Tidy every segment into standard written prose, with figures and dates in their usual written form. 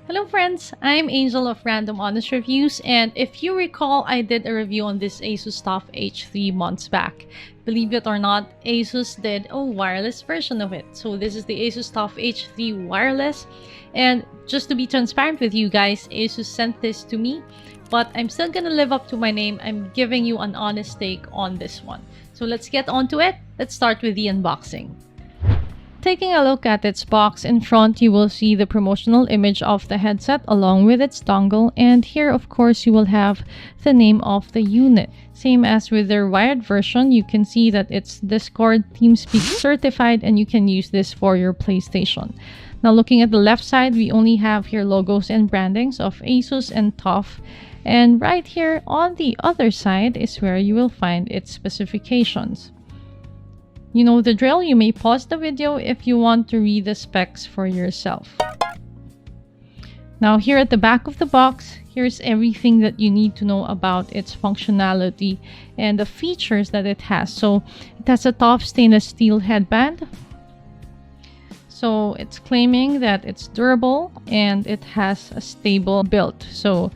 Hello friends, I'm Angel of Random Honest Reviews, and if you recall, I did a review on this ASUS TUF H3 months back. Believe it or not, ASUS did a wireless version of it. So this is the ASUS TUF H3 wireless, and just to be transparent with you guys, ASUS sent this to me, but I'm still gonna live up to my name. I'm giving you an honest take on this one. So let's get on to it. Let's start with the unboxing. Taking a look at its box, in front you will see the promotional image of the headset along with its dongle, and here of course you will have the name of the unit. Same as with their wired version, you can see that it's Discord TeamSpeak certified and you can use this for your PlayStation. Now looking at the left side, we only have here logos and brandings of ASUS and TUF, and right here on the other side is where you will find its specifications. You know the drill, you may pause the video if you want to read the specs for yourself. Now here at the back of the box, here's everything that you need to know about its functionality and the features that it has. So it has a tough stainless steel headband. So it's claiming that it's durable and it has a stable build. So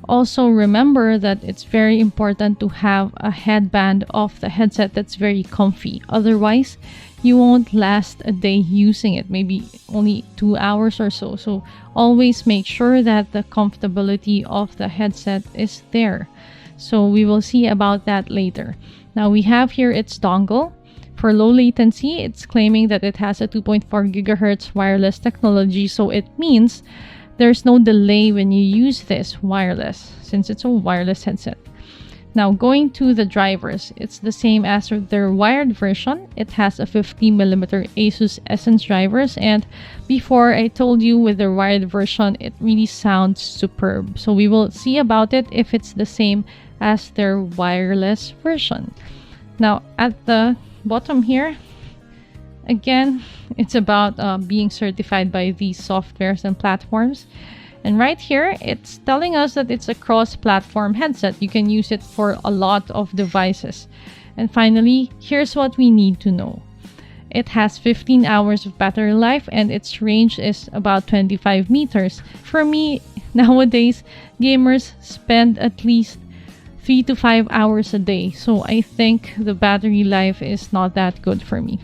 also remember that it's very important to have a headband of the headset that's very comfy. Otherwise, you won't last a day using it, maybe only 2 hours or so. So always make sure that the comfortability of the headset is there. So we will see about that later. Now we have here its dongle. For low latency, it's claiming that it has a 2.4 gigahertz wireless technology. So it means there's no delay when you use this wireless, since it's a wireless headset. Now going to the drivers, it's the same as with their wired version. It has a 50mm ASUS Essence drivers, and before I told you with the wired version, it really sounds superb. So we will see about it if it's the same as their wireless version. Now at the bottom here, again, it's about being certified by these softwares and platforms. And right here, it's telling us that it's a cross-platform headset. You can use it for a lot of devices. And finally, here's what we need to know. It has 15 hours of battery life and its range is about 25 meters. For me, nowadays, gamers spend at least 3 to 5 hours a day. So I think the battery life is not that good for me.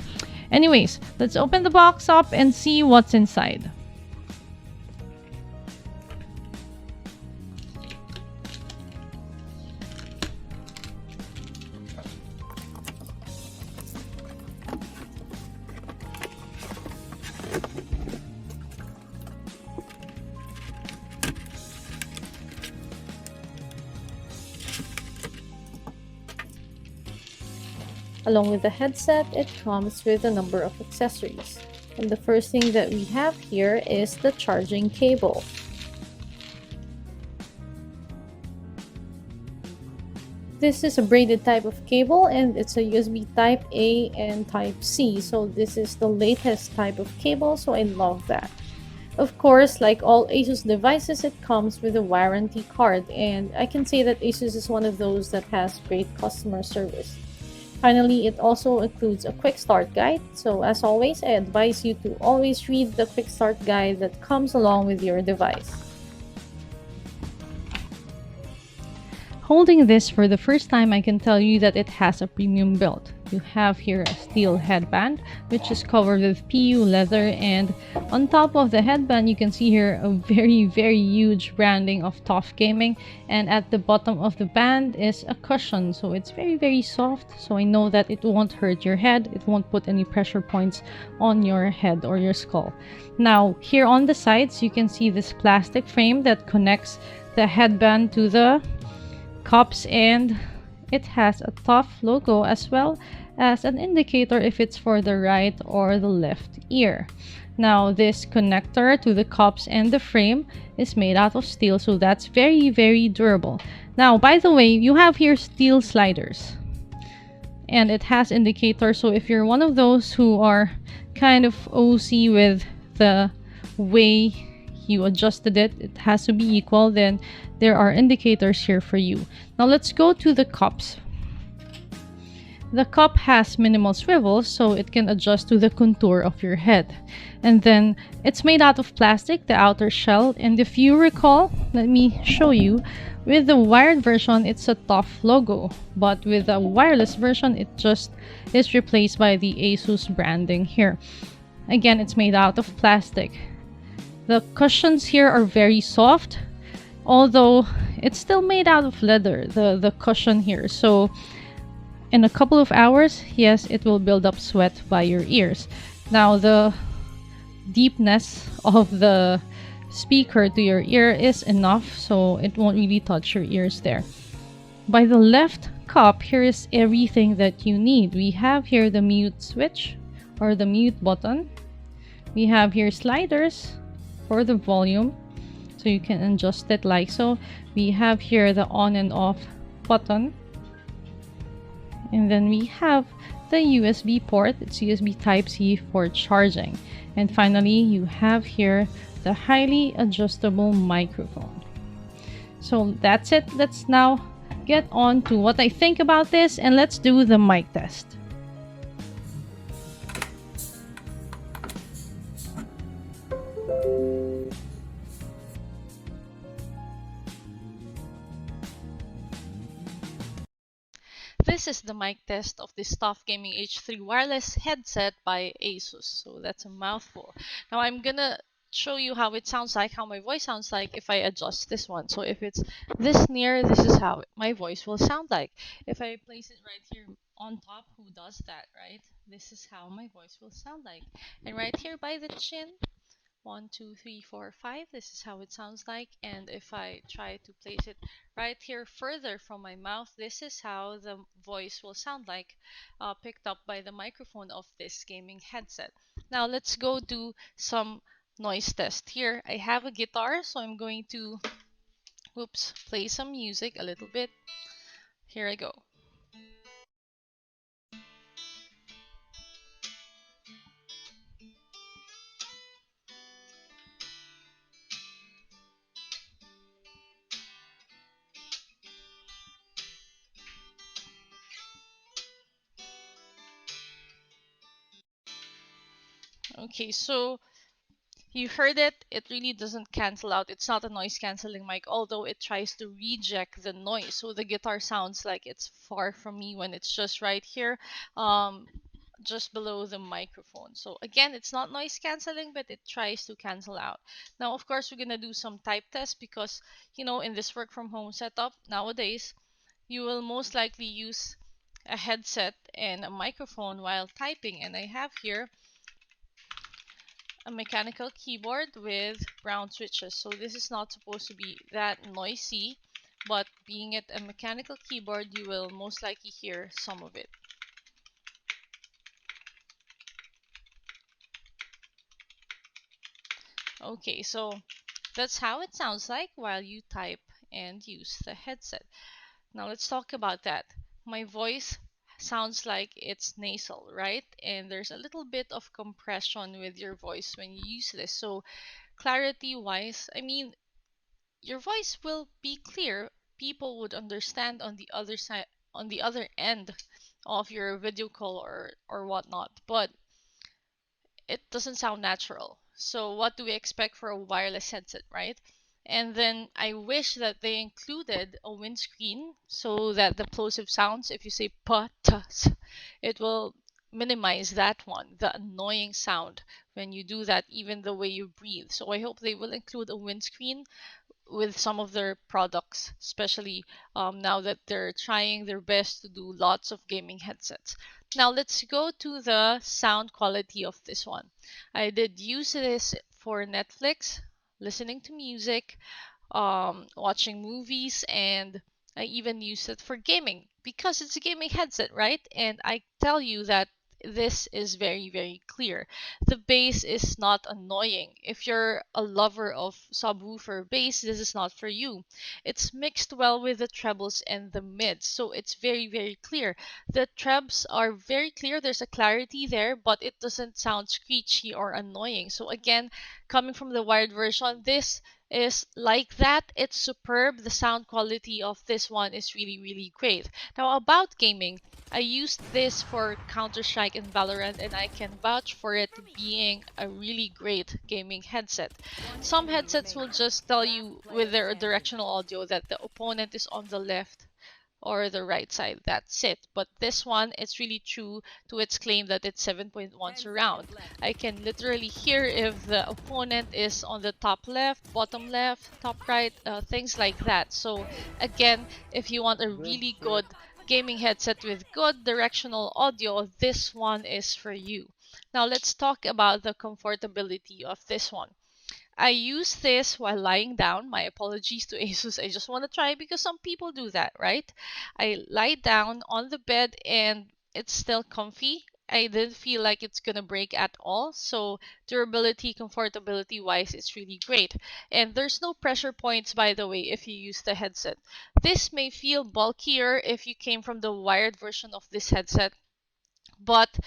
Anyways, let's open the box up and see what's inside. Along with the headset, it comes with a number of accessories. And the first thing that we have here is the charging cable. This is a braided type of cable and it's a USB type A and type C. So this is the latest type of cable, so I love that. Of course, like all ASUS devices, it comes with a warranty card, and I can say that ASUS is one of those that has great customer service. Finally, it also includes a quick start guide. So as always, I advise you to always read the quick start guide that comes along with your device. Holding this for the first time, I can tell you that it has a premium build. You have here a steel headband, which is covered with PU leather, and on top of the headband, you can see here a very huge branding of TUF Gaming, and at the bottom of the band is a cushion, so it's very soft, so I know that it won't hurt your head, it won't put any pressure points on your head or your skull. Now, here on the sides, you can see this plastic frame that connects the headband to the cups, and it has a TUF logo as well as an indicator if it's for the right or the left ear. Now this connector to the cups and the frame is made out of steel, so that's very durable. Now by the way, you have here steel sliders and it has indicators, so if you're one of those who are kind of OC with the way you adjusted it, it has to be equal, then there are indicators here for you. Now let's go to the cups. The cup has minimal swivel, so it can adjust to the contour of your head. And then it's made out of plastic, the outer shell. And if you recall, let me show you. With the wired version, it's a TUF logo, but with the wireless version, it just is replaced by the ASUS branding here. Again, it's made out of plastic. The cushions here are very soft, although it's still made out of leather, the cushion here. So in a couple of hours, yes, it will build up sweat by your ears. Now, the deepness of the speaker to your ear is enough, so it won't really touch your ears there. By the left cup, here is everything that you need. We have here the mute switch or the mute button. We have here sliders for the volume, so you can adjust it like so. We have here the on and off button. And then we have the USB port. It's USB Type-C for charging. And finally, you have here the highly adjustable microphone. So that's it. Let's now get on to what I think about this, and let's do the mic test. This is the mic test of this TUF Gaming H3 wireless headset by ASUS. So that's a mouthful. Now I'm gonna show you how it sounds like, how my voice sounds like if I adjust this one. So if it's this near, this is how my voice will sound like. If I place it right here on top, who does that, right? This is how my voice will sound like. And right here by the chin, 1, 2, 3, 4, 5. This is how it sounds like. And if I try to place it right here further from my mouth, this is how the voice will sound like, picked up by the microphone of this gaming headset. Now let's go do some noise test. Here I have a guitar, so I'm going to play some music a little bit. Here I go. Okay, so you heard it. It really doesn't cancel out. It's not a noise canceling mic, although it tries to reject the noise. So the guitar sounds like it's far from me when it's just right here, just below the microphone. So again, it's not noise canceling, but it tries to cancel out. Now, of course, we're gonna do some type tests because, in this work from home setup nowadays, you will most likely use a headset and a microphone while typing. And I have here a mechanical keyboard with brown switches. So this is not supposed to be that noisy, but being it a mechanical keyboard, you will most likely hear some of it. Okay, so that's how it sounds like while you type and use the headset. Now let's talk about that. My voice sounds like it's nasal, right? And there's a little bit of compression with your voice when you use this. So clarity wise, your voice will be clear. People would understand on the other side, on the other end of your video call or whatnot, but it doesn't sound natural. So what do we expect for a wireless headset, right? And then I wish that they included a windscreen so that the plosive sounds, if you say "putas," it will minimize that one, the annoying sound when you do that, even the way you breathe. So I hope they will include a windscreen with some of their products, especially now that they're trying their best to do lots of gaming headsets. Now let's go to the sound quality of this one. I did use this for Netflix, listening to music, watching movies, and I even use it for gaming because it's a gaming headset, right? And I tell you that this is very, very clear. The bass is not annoying. If you're a lover of subwoofer bass, this is not for you. It's mixed well with the trebles and the mids, so it's very, very clear. The trebs are very clear. There's a clarity there, but it doesn't sound screechy or annoying. So again, coming from the wired version, this is like that. It's superb. The sound quality of this one is really, really great. Now, about gaming, I used this for Counter-Strike and Valorant, and I can vouch for it being a really great gaming headset. Some headsets will just tell you with their directional audio that the opponent is on the left or the right side. That's it. But this one, it's really true to its claim that it's 7.1 surround. I can literally hear if the opponent is on the top left, bottom left, top right, things like that. So again, if you want a really good gaming headset with good directional audio, this one is for you. Now let's talk about the comfortability of this one. I use this while lying down. My apologies to ASUS. I just want to try because some people do that, right? I lie down on the bed and it's still comfy. I didn't feel like it's gonna break at all. So durability, comfortability wise, it's really great. And there's no pressure points, by the way, if you use the headset. This may feel bulkier if you came from the wired version of this headset, but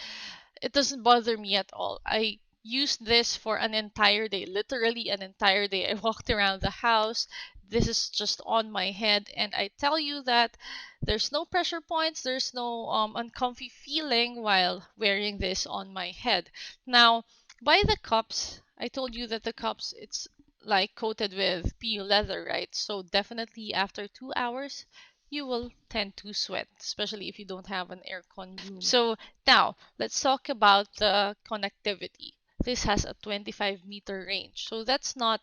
it doesn't bother me at all. I used this for an entire day, literally an entire day. I walked around the house. This is just on my head, and I tell you that there's no pressure points, there's no uncomfy feeling while wearing this on my head. Now, by the cups, I told you that the cups, it's like coated with PU leather, right? So definitely after 2 hours, you will tend to sweat, especially if you don't have an aircon room. So now let's talk about the connectivity. This has a 25-meter range, so that's not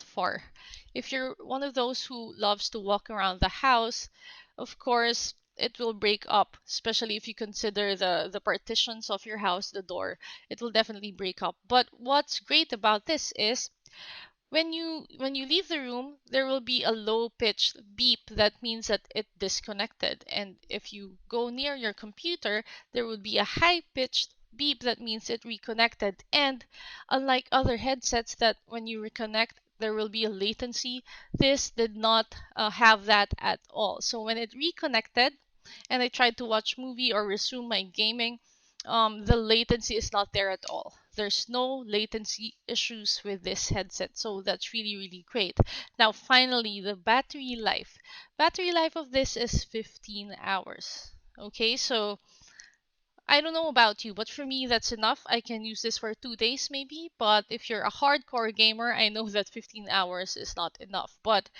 far. If you're one of those who loves to walk around the house, of course it will break up, especially if you consider the partitions of your house, the door. It will definitely break up. But what's great about this is when you leave the room, there will be a low pitched beep that means that it disconnected. And if you go near your computer, there will be a high pitched beep that means it reconnected. And unlike other headsets that when you reconnect, there will be a latency, this did not have that at all. So when it reconnected and I tried to watch movie or resume my gaming, the latency is not there at all. There's no latency issues with this headset, so that's really, really great. Now, finally, the battery life. Battery life of this is 15 hours. Okay, so I don't know about you, but for me, that's enough. I can use this for 2 days maybe, but if you're a hardcore gamer, I know that 15 hours is not enough. But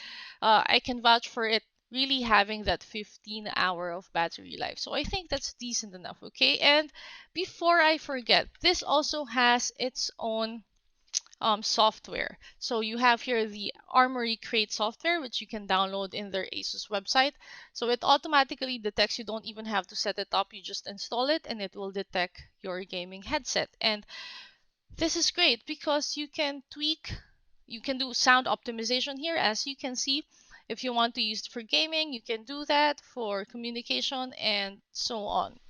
I can vouch for it really having that 15-hour of battery life. So I think that's decent enough, okay? And before I forget, this also has its own software. So you have here the Armory Crate software, which you can download in their ASUS website. So it automatically detects, you don't even have to set it up, you just install it and it will detect your gaming headset. And this is great because you can tweak, you can do sound optimization here, as you can see. If you want to use it for gaming, you can do that, for communication and so on.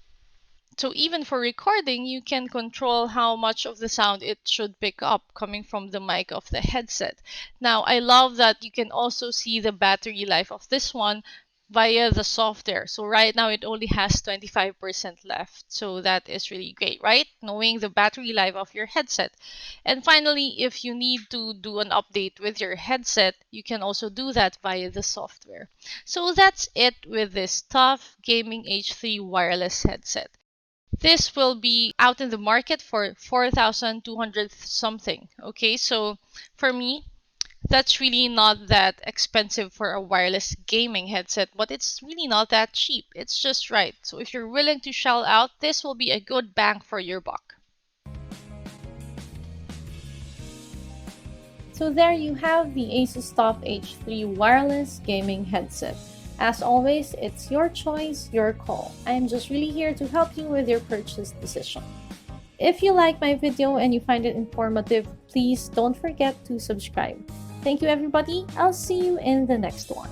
So even for recording, you can control how much of the sound it should pick up coming from the mic of the headset. Now, I love that you can also see the battery life of this one via the software. So right now it only has 25% left. So that is really great, right? Knowing the battery life of your headset. And finally, if you need to do an update with your headset, you can also do that via the software. So that's it with this TUF Gaming H3 wireless headset. This will be out in the market for 4,200 something. Okay, so for me, that's really not that expensive for a wireless gaming headset, but it's really not that cheap. It's just right. So if you're willing to shell out, this will be a good bang for your buck. So there you have the ASUS TUF H3 wireless gaming headset. As always, it's your choice, your call. I am just really here to help you with your purchase decision. If you like my video and you find it informative, please don't forget to subscribe. Thank you everybody. I'll see you in the next one.